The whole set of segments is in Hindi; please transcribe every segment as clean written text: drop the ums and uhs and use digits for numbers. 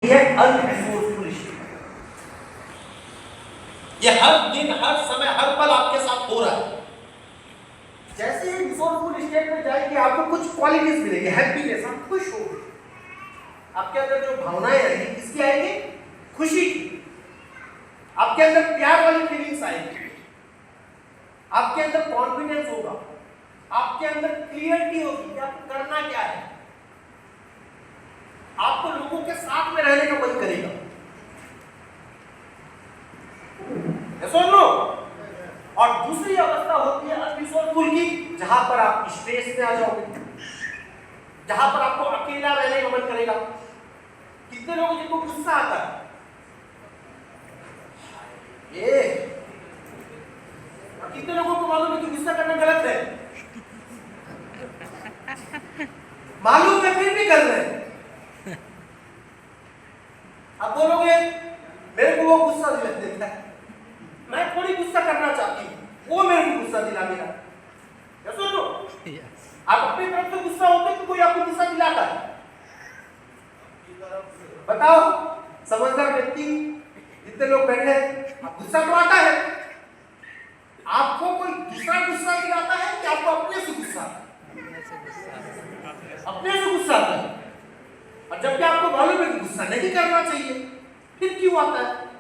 ये अनरिसोर्सफुल स्टेट, ये हर दिन हर समय हर पल आपके साथ हो रहा है। जैसे ही रिसोर्सफुल स्टेट में जाएंगे आपको कुछ क्वालिटीज मिलेगी, हैप्पीनेस, आप खुश हो, आपके अंदर जो भावनाएं आएंगी किसकी आएंगी? खुशी की। आपके अंदर प्यार वाली फीलिंग्स आएंगी, आपके अंदर कॉन्फिडेंस होगा, आपके अंदर क्लियरिटी होगी कि आपको करना क्या है, आपको लोगों के साथ में रहने का मन करेगा। नो? और दूसरी अवस्था होती है अनरिसोर्सफुल की, जहां पर आप स्ट्रेस में आ जाओगे, जहां पर आपको अकेला रहने का मन करेगा। कितने लोग जिनको गुस्सा आता है, ये कितने लोगों को मालूम है कि गुस्सा करना गलत है, मालूम है फिर भी कर रहे हैं। अब बोलोगे मेरे को वो गुस्सा दिला देता है, मैं थोड़ी गुस्सा करना चाहती हूँ, वो मेरे को गुस्सा दिला देगा। क्या सुन लो, आप अपनी तरफ से गुस्सा होते कि कोई आपको गुस्सा दिलाता है? बताओ, समझदार व्यक्ति जितने लोग बैठे हैं, आप गुस्सा तो आता है, आपको कोई दूसरा गुस्सा दिलाता है कि आपको अपने से गुस्सा? अपने से गुस्सा आता है। और जबकि आपको मालूम है कि गुस्सा नहीं करना चाहिए, फिर क्यों आता है?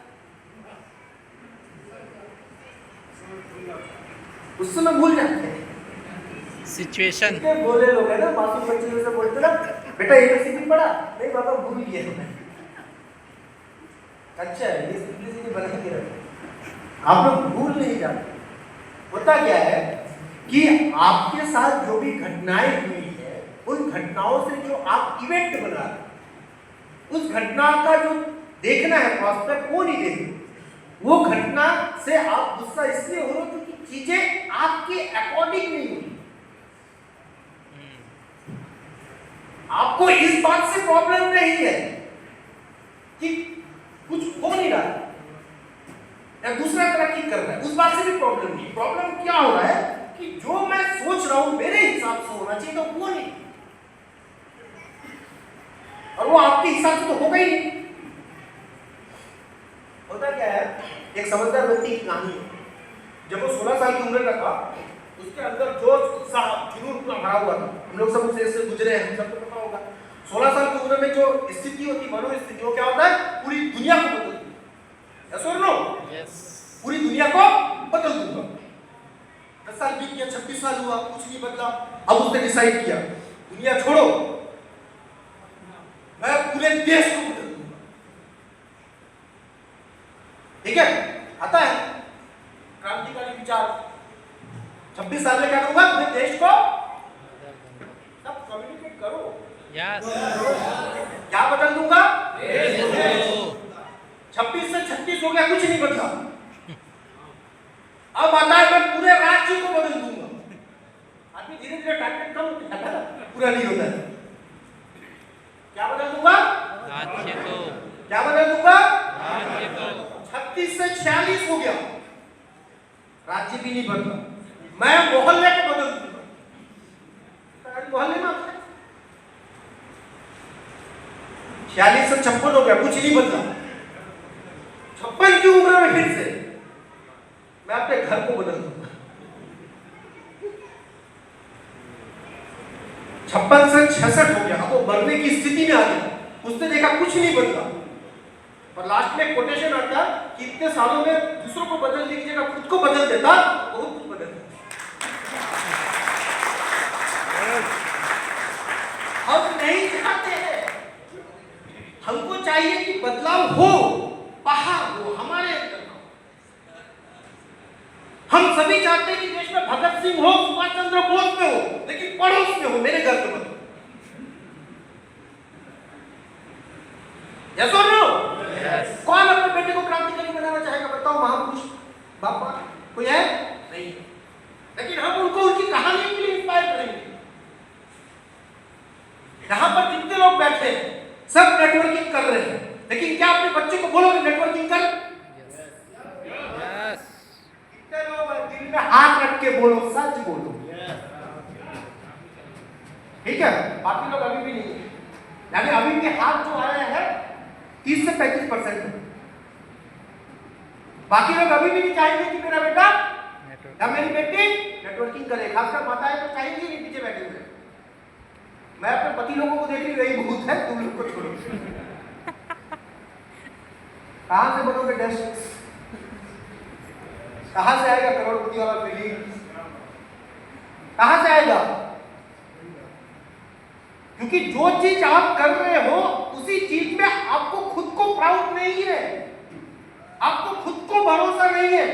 उस समय भूल जाते हैं सिचुएशन। बोले लोग है ना, मासूम बच्चे से बोलते ना, बेटा यूनिवर्सिटी पढ़ा? नहीं बाबा भूल गया मैं। अच्छा है, ये सिंपलिसिटी बना के रखो, आप लोग भूल नहीं जाते। होता क्या है कि आपके साथ जो भी घटनाएं हुई है, उन घटनाओं से जो आप इवेंट बना रहे, उस घटना का जो देखना है प्रॉस्पेक्ट, वो नहीं देखते। वो घटना से आप गुस्सा इसलिए हो रहे हो क्योंकि चीजें आपके अकॉर्डिंग नहीं हुई। आपको इस बात से प्रॉब्लम नहीं है कि कुछ हो नहीं रहा या दूसरा तरक्की कर रहा है, उस बात से भी प्रॉब्लम नहीं। प्रॉब्लम क्या हो रहा है कि जो मैं सोच रहा हूं मेरे हिसाब से होना चाहिए तो वो नहीं, और वो आपके हिसाब से तो होगा ही नहीं। होता क्या है, एक समझदार व्यक्ति की कहानी है। जब वो 16 साल की उम्र का था, उसके अंदर जोश, उत्साह, जुनून पूरा भरा हुआ था। हम लोग सब उससे गुजरे हैं, हम सबको पता होगा। 16 साल की उम्र में जो स्थिति होती है, मनोस्थिति, वो क्या होता है? पूरी दुनिया को बदल दूंगा। यस और नो? यस। पूरी दुनिया को बदल दूंगा। 10 साल बीत गया, 26 साल हुआ, कुछ नहीं बदला। अब उसने डिसाइड किया, दुनिया छोड़ो, मैं पूरे देश को बदल दूंगा। ठीक है, आता है क्रांतिकारी विचार। 26 साल में क्या करूंगा? पूरे देश को सब कम्युनिकेट करो। यस। क्या बदल दूंगा? 26 से 36 हो गया, कुछ नहीं बदला। अब आता है मैं पूरे राज्य को बदल दूंगा। आदमी धीरे धीरे टारगेट कम होता है, पूरा नहीं होता है। क्या बदल दूंगा? राज्य को। क्या बदल दूंगा? राज्य को। 36 से 46 हो गया, राज्य भी नहीं बदला। मैं मोहल्ले को बदल दूंगा। मोहल्ले में 46 से 56 हो गया, कुछ नहीं बदला। 56 की उम्र में फिर से मैं अपने घर को बदल दूंगा। 56 से 66 हो गया, अब वो मरने की स्थिति में आ गया। उसने देखा कुछ नहीं बदला, और लास्ट में कोटेशन आता कि इतने सालों में दूसरों को बदलने की जगह खुद को बदल देता, बहुत कुछ बदल देता। हम नहीं चाहते हैं, हमको चाहिए कि बदलाव हो, बाहर हो, हमारे अंदर हो। हम सभी चाहते हैं कि देश में भगत सिंह हो, सुभाष चंद्र बोस में हो, लेकिन पड़ोस में हो, मेरे घर में मत हो। यस और नो? यस। कौन अपने बेटे को क्रांतिकारी बनाना चाहेगा? बताओ, महापुरुष बापा कोई है? नहीं। लेकिन हम उनको उनकी कहानी के लिए इंस्पायर करेंगे। यहां पर जितने लोग बैठे हैं सब नेटवर्किंग कर रहे हैं, लेकिन क्या अपने बच्चे को बोलोगे नेटवर्किंग कर? यस। कितने लोग दिल में हाथ रख के बोलो, सच बोलो। ठीक है, बाकी लोग अभी भी नहीं, यानी अभी भी हाथ जो आया है 30 से 35% है। बाकी लोग अभी भी नहीं चाहेंगे कि मेरा बेटा या मेरी बेटी नेटवर्किंग करे, खासकर माताएं तो चाहेंगी नहीं पीछे बैठे हुए। मैं अपने पति लोगों को देख रही यही बहुत है, तुम लोग को छोड़ो। कहां से बनोगे डैश? कहां से आएगा करोड़पति वाला फीलिंग? कहां से आएगा? क्योंकि जो चीज आप कर रहे हो उसी चीज में आपको खुद को प्राउड नहीं है, आपको खुद को भरोसा नहीं है।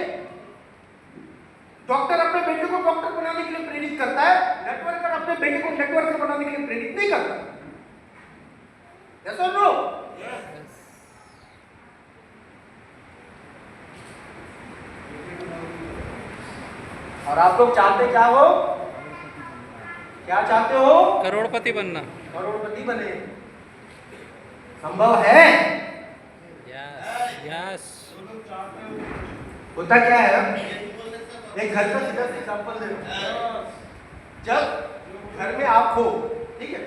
डॉक्टर अपने बेटे को डॉक्टर बनाने के लिए प्रेरित करता है, नेटवर्कर अपने बेटे को नेटवर्कर बनाने के लिए प्रेरित नहीं करता। यस और नो? और आप लोग चाहते क्या हो? क्या चाहते हो? करोड़पति बनना। करोड़पति बने। संभव है? Yes yes. होता क्या है, एक घर का सीधा सा एग्जांपल दे रहा हूं। जब घर में आप हो, ठीक है,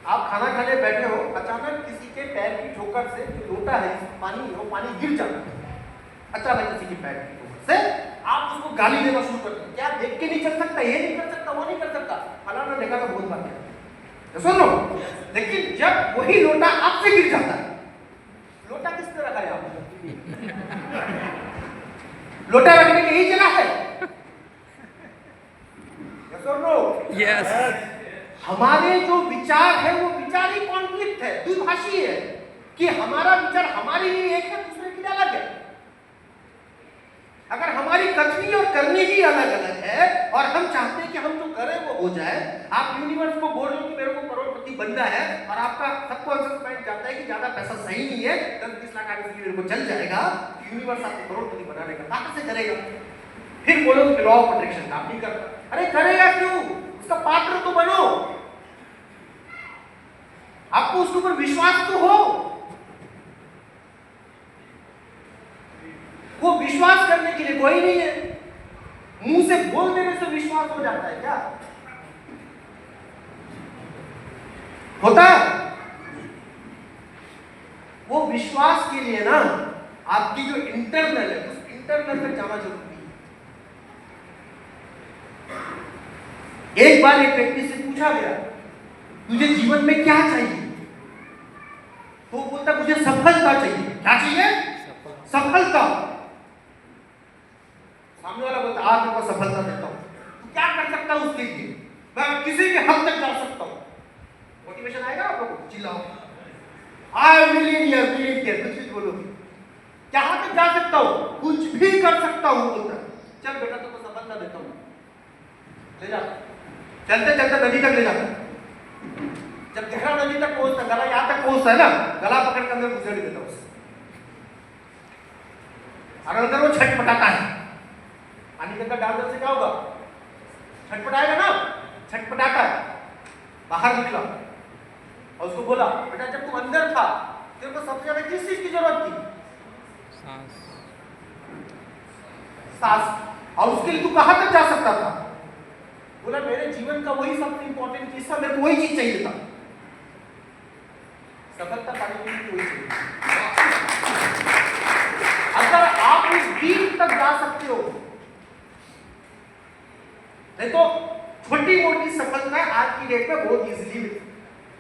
आप खाना खाने बैठे हो, अचानक किसी के पैर की ठोकर से जो लोटा है पानी, वो पानी गिर जाता है। अचानक किसी के पैर की ठोकर से आप उसको गाली देना शुरू करते हो। क्या देख के नहीं चल सकता, ये नहीं कर सकता, वो नहीं कर सकता, फलाना देखा तो बहुत बात है, सुनो। लेकिन जब वही लोटा आपसे गिर जाता है, लोटा किसने रखा है आपने? लोटा रखने की यही जगह है। यस और नो? यस। हमारे जो विचार है वो विचार ही कॉन्फ्लिक्ट है, द्विभाषी है, कि हमारा विचार हमारे लिए एक है, दूसरे के लिए अलग है। अगर हमारी कथनी और करनी ही अलग अलग है और हम चाहते हैं कि हम जो करें वो हो जाए, आप यूनिवर्स को बोल रहे हो कि मेरे को करोड़पति बनना है और आपका सबकॉन्शियस माइंड चाहता है कि ज्यादा पैसा सही नहीं है, 10-20 लाख आगे मेरे को चल जाएगा, यूनिवर्स आपको करोड़पति बनाने का कहां से करेगा? फिर बोलो कि लॉ ऑफ अट्रैक्शन काम नहीं करता। अरे करेगा क्यों? उसका पार्टनर तो बनो, आपको उसके ऊपर विश्वास तो हो। वो विश्वास करने के लिए कोई नहीं है, मुंह से बोल देने से विश्वास हो जाता है क्या? होता है? वो विश्वास के लिए ना आपकी जो इंटरनल है उस इंटरनल पे जाना जरूरी है। एक बार एक व्यक्ति से पूछा गया, तुझे जीवन में क्या चाहिए? तो वो बोलता मुझे सफलता चाहिए। क्या चाहिए? सफलता। सामने वाला बोलता आज मैं को सफलता देता हूं, तो क्या कर सकता हूं उसके लिए? मैं किसी के हद तक जा सकता हूं। मोटिवेशन आएगा आप लोगों को? चिल्लाओ, आई मिलियनियर, मिलियनियर, कुछ भी बोलो, कहां तक जा सकता हूं? कुछ भी कर सकता हूं बोलता। चल बेटा तुमको सफलता देता हूं, ले जा। चलते चलते नदी तक ले जाता। जब गहरा नदी तक पहुंचता, गला यहां तक पहुंचता है ना, गला पकड़ के अंदर घुसेड़ देता उसे, और अंदर वो छटपटाता है। पानी के अंदर डालने से क्या होगा? छटपटाएगा ना, छटपटाता है। बाहर निकला और उसको बोला, बेटा जब तुम अंदर था तेरे को सबसे ज्यादा किस चीज की जरूरत थी? सांस। सांस। और उसके लिए तू कहां तक जा सकता था? बोला मेरे जीवन का वही सबसे इंपॉर्टेंट चीज था, मेरे को वही चीज चाहिए था, सफलता पाने के लिए वही चाहिए। अगर आप उस डीप तक जा सकते हो, देखो छोटी मोटी सफलता आज की डेट में बहुत इजीली मिलती है।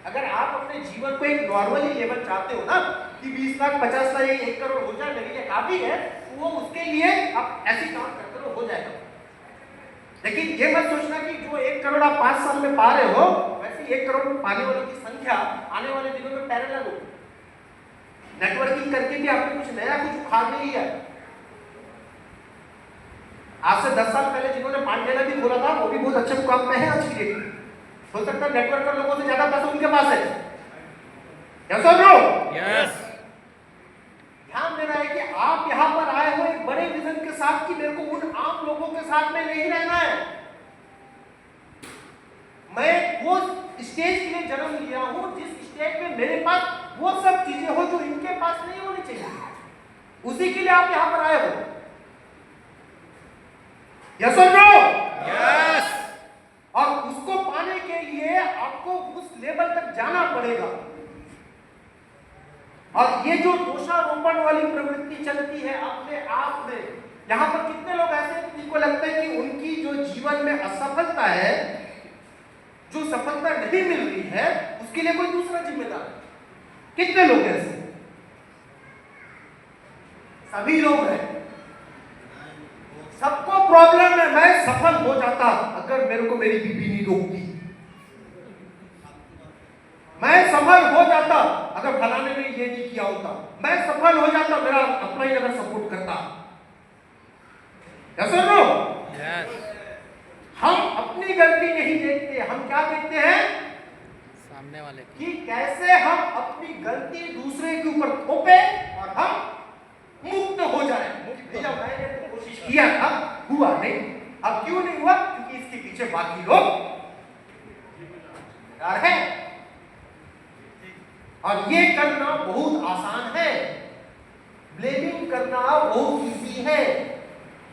अगर आप अपने जीवन को एक नॉर्मली लेवल चाहते हो ना कि 20 लाख 50 लाख 1 करोड़ हो जाए मेरे लिए काफी है, तो वो उसके लिए आप ऐसे काम करते रहो, हो जाएगा। लेकिन ये मत सोचना कि जो 1 करोड़ आप 5 साल में पा रहे हो वैसे 1 करोड़ में पाने वालों की संख्या आने वाले दिनों में पैरेलल हो। नेटवर्किंग करके भी आपने कुछ नया कुछ उखाड़ नहीं लिया। आज से 10 साल पहले जिन्होंने पांडेला भी खोला था वो भी बहुत अच्छे मुकाम पे है आज की डेट में। हो सकता है नेटवर्कर लोगों से ज्यादा पैसा उनके पास है। यस और नो? यस। ध्यान देना है कि आप यहाँ पर आए हो एक बड़े विजन के साथ कि मेरे को उन आम लोगों के साथ में नहीं रहना है। मैं वो स्टेज के लिए जन्म लिया हूं जिस स्टेज में मेरे पास वो सब चीजें हो जो इनके पास नहीं होनी चाहिए, उसी के लिए आप यहाँ पर आए हो। यस और नो? यस। और उसको पाने के लिए आपको उस लेवल तक जाना पड़ेगा। और ये जो दोषारोपण वाली प्रवृत्ति चलती है अपने आप में, यहाँ पर कितने लोग ऐसे हैं जिनको लगता है कि उनकी जो जीवन में असफलता है, जो सफलता नहीं मिल रही है, उसके लिए कोई दूसरा जिम्मेदार है। कितने लोग ऐसे? सभी लोग हैं। सबको प्रॉब्लम है, मैं सफल हो जाता अगर मेरे को मेरी बीबी नहीं रोकती, मैं सफल हो जाता अगर फलाने ने ये नहीं किया होता, मैं सफल हो जाता मेरा अपना ही अगर सपोर्ट करता। ऐसा नो, हम अपनी गलती नहीं देखते, हम क्या देखते हैं? सामने वाले कि कैसे हम अपनी गलती दूसरे के ऊपर थोपे और हम मुक्त हो जाए। भैया मैंने तो कोशिश किया था, हुआ नहीं। अब क्यों नहीं हुआ? क्योंकि इसके पीछे बाकी लोग जिम्मेदार हैं। और ये करना बहुत आसान है, ब्लेमिंग करना बहुत इजी है,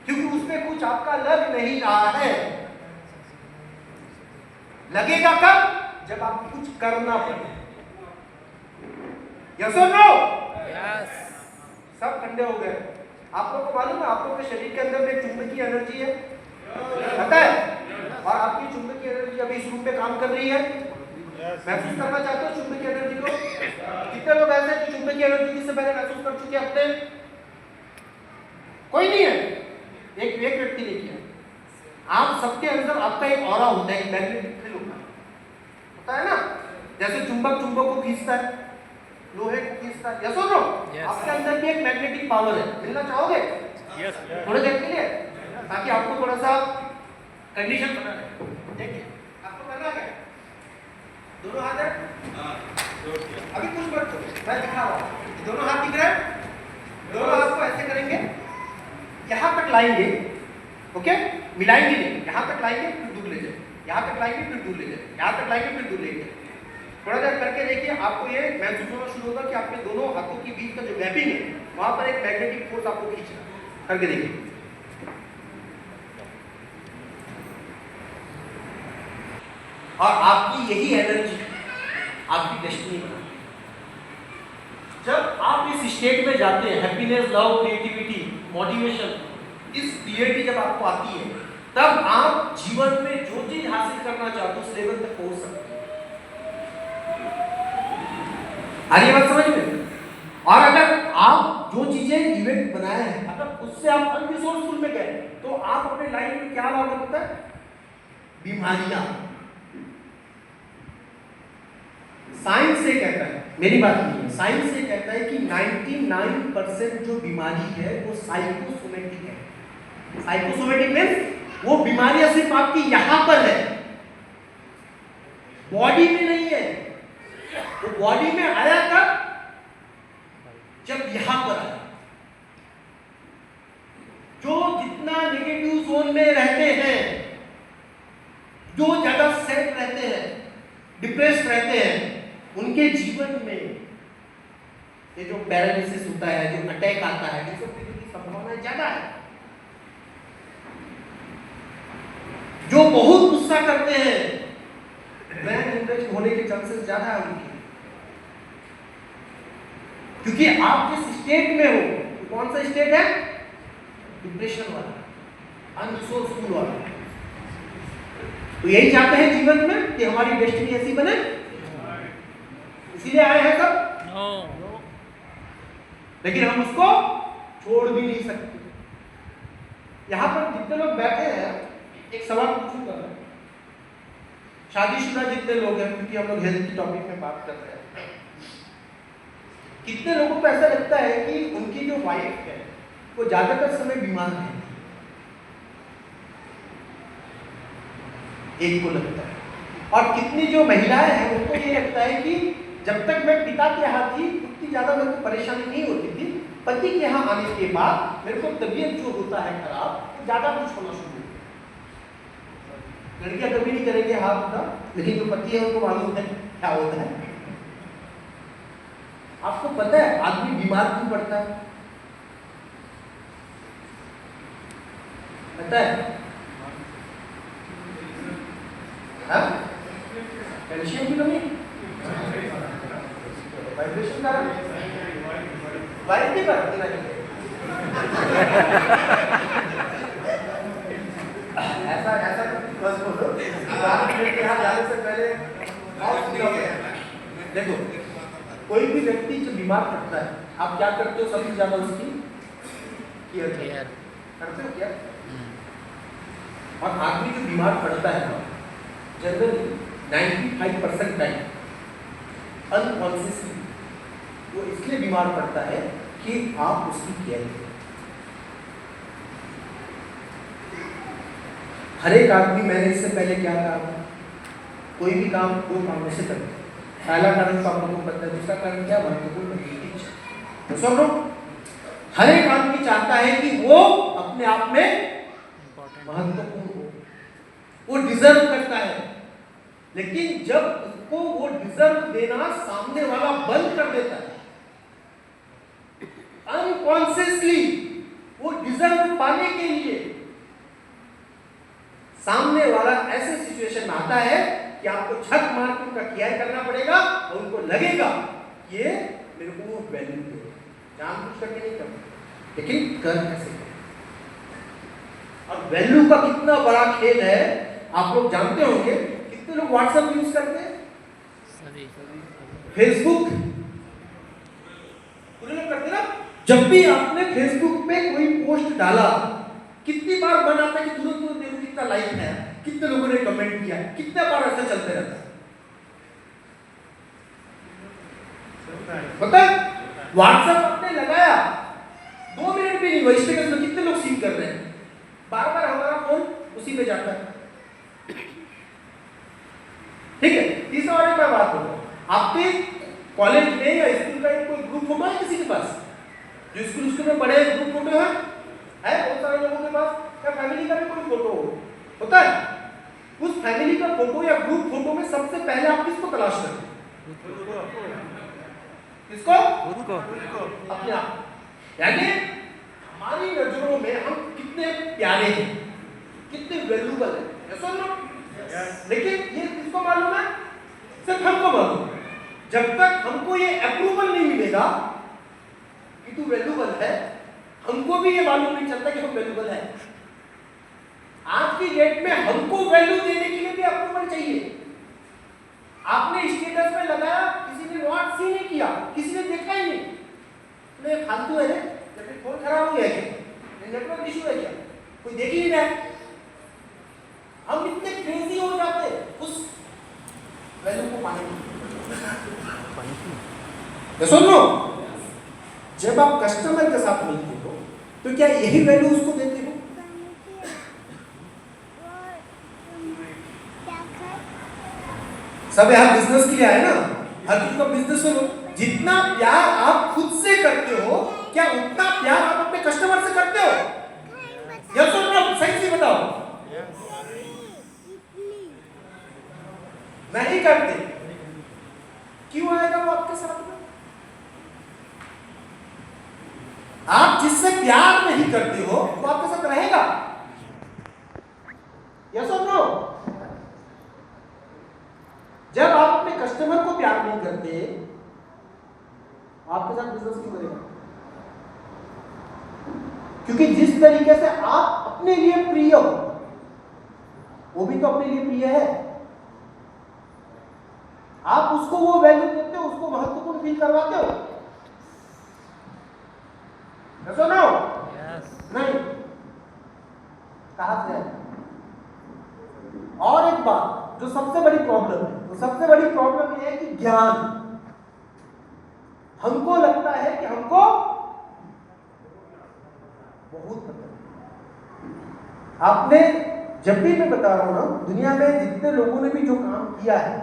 क्योंकि उसमें कुछ आपका लग नहीं रहा है। लगेगा कब? जब आप कुछ करना पड़े। यस और नो? यस। सब ठंडे हो गए। आप लोगों को मालूम है, आप लोगों के शरीर के अंदर में चुंबकीय एनर्जी है, पता है? और आपकी चुंबकीय एनर्जी अभी इस रूम पे काम कर रही है। महसूस करना चाहते हो चुंबकीय एनर्जी को? कितने लोग ऐसे हैं जो चुंबकीय एनर्जी से पहले महसूस कर चुके अपने? कोई नहीं है, एक व्यक्ति ने किया। आप सबके अंदर आपका एक ऑरा होता है, एक मैग्नेटिक फील्ड होता है ना, जैसे चुंबक चुंबक को खींचता है, लोहे को खींचता है। यस और नो? आपके अंदर भी एक मैग्नेटिक पावर है। मिलना चाहोगे? यस। थोड़ी देर के लिए, ताकि आपको थोड़ा सा कंडीशन बना रहे। देखिए आपको करना क्या है, दोनों हाथ है, अभी कुछ मत करो, मैं दिखा रहा हूँ। दोनों हाथ दिख रहे हैं, दोनों हाथ को ऐसे करेंगे, यहाँ तक लाएंगे, ओके, मिलाएंगे नहीं, यहाँ तक लाएंगे फिर दूर ले जाए, यहाँ तक लाएंगे फिर दूर ले जाए, यहाँ तक लाएंगे फिर दूर ले जाए। थोड़ा देर करके देखिए, आपको ये महसूस होना शुरू होगा कि आपके दोनों हाथों के बीच का जो गैपिंग है, वहां पर एक मैग्नेटिक फोर्स आपको खींच रहा है। करके देखिए, और आपकी यही एनर्जी आपकी डेस्टिनी बनाती है। जब आप इस स्टेट में जाते हैं, हैप्पीनेस, लव, क्रिएटिविटी, मोटिवेशन, इस पीरियड जब आपको आती है, तब आप जीवन में जो चीज हासिल करना चाहते हो उस लेवल तक पहुंच सकते हैं। आ रही बात समझ में? और अगर आप जो चीजें इवेंट बनाए हैं, अगर उससे आप अनरिसोर्सफुल में गए, तो आप अपने लाइफ में क्या लाभ होता है? बीमारियां। साइंस से कहता है, मेरी बात नहीं है, साइंस से कहता है कि 99% जो बीमारी है वो साइकोसोमेटिक है। साइकोसोमेटिक मीन्स वो बीमारियां सिर्फ आपकी यहां पर है, बॉडी में नहीं है। वो बॉडी में आया कब? जब यहां पर आया। जो जितना नेगेटिव जोन में रहते हैं, जो ज्यादा सेट रहते हैं, डिप्रेस रहते हैं, उनके जीवन में ये जो पैरालिसिस होता है, जो अटैक आता है, ये सब की संभावना ज्यादा है। जो बहुत गुस्सा करते हैं, ब्रेन हेमरेज होने के चांसेस ज्यादा है उनके, क्योंकि आप जिस स्टेट में हो, तो कौन सा स्टेट है? डिप्रेशन वाला, अनरिसोर्सफुल वाला। तो यही चाहते हैं जीवन में कि हमारी डेस्टिनी ऐसी बने, इसीलिए आए हैं सब। नो। लेकिन हम उसको छोड़ भी नहीं सकते। यहां पर जितने लोग बैठे हैं, एक सवाल पूछूंगा, शादीशुदा जितने लोग हैं, क्योंकि हम लोग हेल्थ की टॉपिक में बात कर रहे हैं, कितने लोगों को ऐसा लगता है कि उनकी जो वाइफ है वो ज्यादातर समय बीमार है? एक को लगता है। और कितनी जो महिलाएं हैं उनको ये लगता है कि जब तक मैं पिता के यहाँ थी उतनी ज्यादा मेरे को परेशानी नहीं होती थी, पति के यहाँ आने के बाद मेरे को तबीयत जो होता है खराब, तो ज्यादा कुछ होना शुरू हो। लड़कियां कभी नहीं करेंगे हाथ उठा, लेकिन जो पति है उनको मालूम है क्या होता है। आपको पता है आदमी बीमार क्यों पड़ता है? पता है? कैल्शियम की कमी, वाइब्रेशन कारण, वारंटी पर रखना चाहिए। ऐसा ऐसा बस बोलो, आप मेरे यहाँ जाने से पहले और सुना होगा। देखो, कोई भी व्यक्ति जब बीमार पड़ता है, आप क्या करते हो सबसे ज्यादा उसकी केयर करते हो क्या? और आदमी जो बीमार पड़ता है ना, जनरली 95% टाइम अनकॉन्शियसली वो इसलिए बीमार पड़ता है कि आप उसकी केयर करें। हर एक आदमी, मैंने इससे पहले क्या कहा था, कोई भी काम दो कामों से करते हैं। पहला कारण तो आप लोगों को पता है, दूसरा कारण क्या, महत्वपूर्ण है। सुन लो, हर एक आदमी चाहता है कि वो अपने आप में महत्वपूर्ण हो, वो डिजर्व करता है। लेकिन जब उसको वो डिजर्व देना सामने वाला बंद कर देता है, अनकॉन्शियसली वो डिजर्व पाने के लिए सामने वाला ऐसे सिचुएशन में आता है कि आपको छक मार के उनका केयर करना पड़ेगा और उनको लगेगा कि ये मेरे को वैल्यू दे, जानबूझ करके नहीं करना, लेकिन कर कैसे करें। और वैल्यू का कितना बड़ा खेल है आप लोग जानते होंगे। कितने लोग व्हाट्सएप यूज करते हैं? फेसबुक पूरे लोग करते ना। जब भी आपने फेसबुक पे कोई पोस्ट डाला, कितनी बार मन आता है कि तुरंत तुरंत देखो कितना लाइक है, कितने लोगों ने कमेंट किया, कितने बार ऐसा चलते रहता है। पता है, व्हाट्सएप आपने लगाया 2 मिनट भी नहीं हुआ, स्टेटस में कितने लोग सीन कर रहे हैं, बार बार हमारा फोन उसी पे जाता है। ठीक है, तीसरा और एक मैं बात करूं, आपके कॉलेज में या स्कूल का कोई ग्रुप फोटो है किसी के पास? जो स्कूल में बड़े ग्रुप फोटो है बहुत सारे लोगों के पास, या फैमिली का भी कोई फोटो होता है? उस फैमिली का फोटो या ग्रुप फोटो में सबसे पहले आप किसको तलाश करते हैं? किसको? खुद को, अपने आप। यानी हमारी नजरों में हम कितने प्यारे हैं, कितने वैल्यूबल है, सुन लो। लेकिन ये किसको मालूम है? सिर्फ हमको मालूम। जब तक हमको ये अप्रूवल नहीं मिलेगा कि तू वैल्यूबल है, हमको भी ये मालूम नहीं चलता कि हम वैल्यूबल है। आज की डेट में हमको वैल्यू देने के लिए भी अप्रूवल चाहिए। आपने स्टेटस में लगाया, किसी ने नोट सी नहीं किया, किसी ने देखा ही नहीं, तो फालतू है, या फिर फोन खराब हो गया क्या, नेटवर्क इशू है क्या, कोई देख ही नहीं रहा। हम इतने क्रेजी हो जाते हैं उस वैल्यू को पाने के। सुन लो, जब आप कस्टमर के साथ मिलते हो तो क्या यही वैल्यू उसको देते हो? सब यहाँ बिजनेस के लिए आए ना, हर चीज का बिजनेस सुनो। जितना प्यार आप खुद से करते हो, क्या उतना प्यार आप अपने कस्टमर से करते हो? या सुन लो, सही से बताओ, नहीं करते। क्यों आएगा वो आपके साथ में? आप जिससे प्यार नहीं करते हो वो आपके साथ रहेगा। यस और नो? जब आप अपने कस्टमर को प्यार नहीं करते, आपके साथ बिजनेस क्यों करेगा? क्योंकि जिस तरीके से आप अपने लिए प्रिय हो, वो भी तो अपने लिए प्रिय है। आप उसको वो वैल्यू देते हो, उसको महत्वपूर्ण फील करवाते हो। ऐसा ना हो? नहीं, कहा से? और एक बात जो सबसे बड़ी प्रॉब्लम है, तो सबसे बड़ी प्रॉब्लम यह है कि ज्ञान। हमको लगता है कि हमको बहुत पता है। आपने, जब भी मैं बता रहा हूं ना, दुनिया में जितने लोगों ने भी जो काम किया है,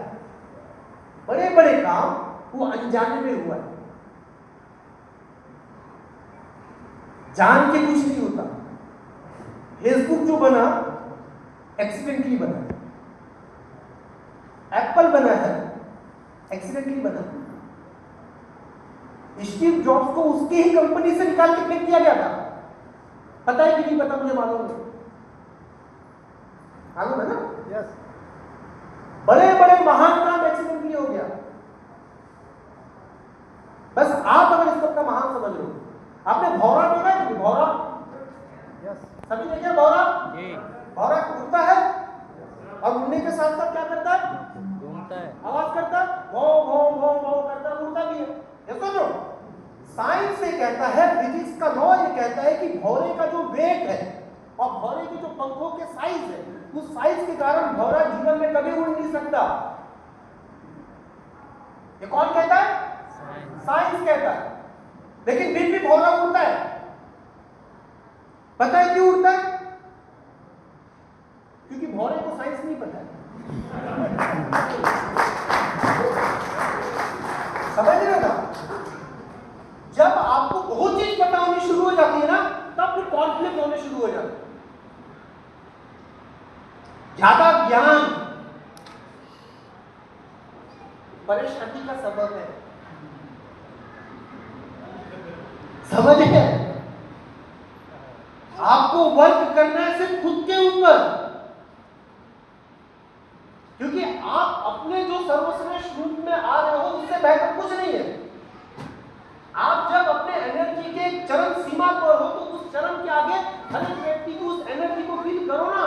बड़े बड़े काम, वो अनजाने में हुआ है। जान के कुछ नहीं होता। फेसबुक जो बना, एक्सीडेंटली बना। एप्पल बना है, एक्सीडेंटली बना। स्टीव जॉब्स को उसकी ही कंपनी से निकाल के फेंक दिया गया था। पता है कि नहीं पता? मुझे मालूम है। मालूम है ना? यस। बड़े बड़े महान काम एक्सीडेंटली हो गया। बस आप अगर इसको अपना महान समझ लो, साइंस ये कहता है, फिजिक्स का लॉ ये कहता है कि भौरे का जो वेट है और भौरे के जो पंखों के साइज है, उस साइज के कारण भौरा जीवन में कभी उड़ नहीं सकता। ये कौन कहता है? साइंस कहता है। लेकिन फिर भी भौरा उड़ता है। पता है क्यों उड़ता है? क्योंकि भौरे को साइंस नहीं पता है। समझ रहे हो ना? जब आपको बहुत चीज पता होनी शुरू हो जाती है ना, तब फिर कॉन्फ्लिक्ट होने शुरू हो जाते हैं। ज्यादा ज्ञान परेशानी का सबब है। समझ है? आपको वर्क करना है सिर्फ खुद के ऊपर, क्योंकि आप अपने जो सर्वश्रेष्ठ रूप में आ रहे हो उससे बेहतर कुछ नहीं है। आप जब अपने एनर्जी के चरम सीमा पर हो तो उस चरम के आगे हर एक व्यक्ति को उस एनर्जी को फील करो ना।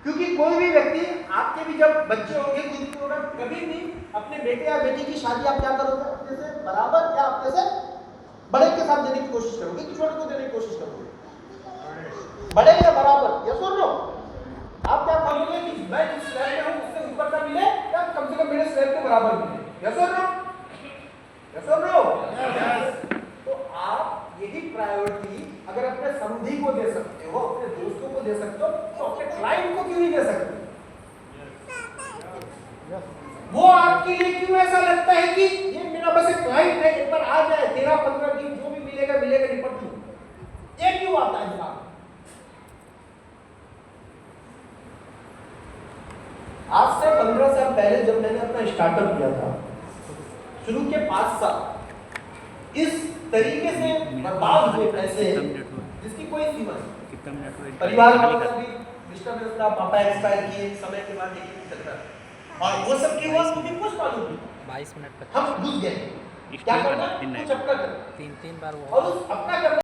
क्योंकि कोई भी व्यक्ति, आपके भी जब बच्चे होंगे, कुछ भी होगा, कभी भी अपने बेटे या बेटी की शादी आप क्या करोगे? अपने से बराबर या अपने से बड़े के साथ देने की कोशिश करोगे कि छोटे को देने की कोशिश करोगे? बड़े या बराबर? यस और नो? आप क्या कहोगे कि मैं जिस स्लैब में हूं उससे ऊपर का मिले या कम से कम मेरे स्लैब के बराबर मिले? यस और नो? यस और नो? तो आप यही प्रायोरिटी अगर अपने समधी को दे सकते हो, अपने दोस्तों को दे सकते हो, तो अपने क्लाइंट को क्यों नहीं दे सकते? वो आपके लिए क्यों ऐसा लगता है कि ये मेरा बस एक क्लाइंट है, एक बार आ जाए, 13-15 दिन जो भी मिलेगा मिलेगा, निपट लूं? ये क्यों आता है दिमाग? आज से 15 साल पहले जब मैंने अपना स्टार्टअप किया था, शुरू के 5 साल इस तरीके से बर्बाद हुए पैसे जिसकी कोई सीमा नहीं। परिवार वालों का भी डिस्टर्बेंस था, पापा एक्सपायर किए, समय के बाद एक चल रहा और वो सब की हुआ मुझे कुछ मालूम नहीं। 22 मिनट हम घुस गए, क्या करना? कुछ अपना करना, 3 बार वो और उस अपना करना